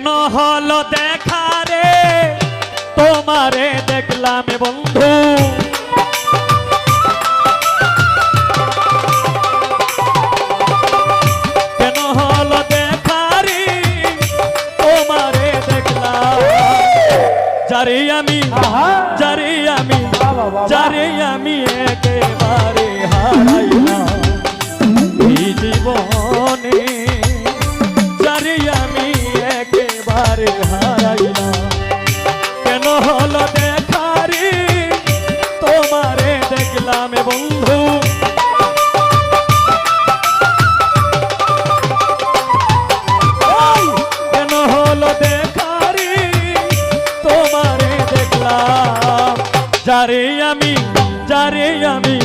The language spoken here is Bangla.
কেন হলো দেখা রে তোমারে দেখলাম বন্ধু কেন হলো দেখা রে তোমারে দেখলাম যারে আমি একেবারে হারাইলাম এই জীবনে যারে আমি একেবারে হারাইলাম কেন হলো দেখা রে তোমারে দেখলাম বন্ধু কেন হলো দেখা রে তোমারে দেখলাম যারে আমি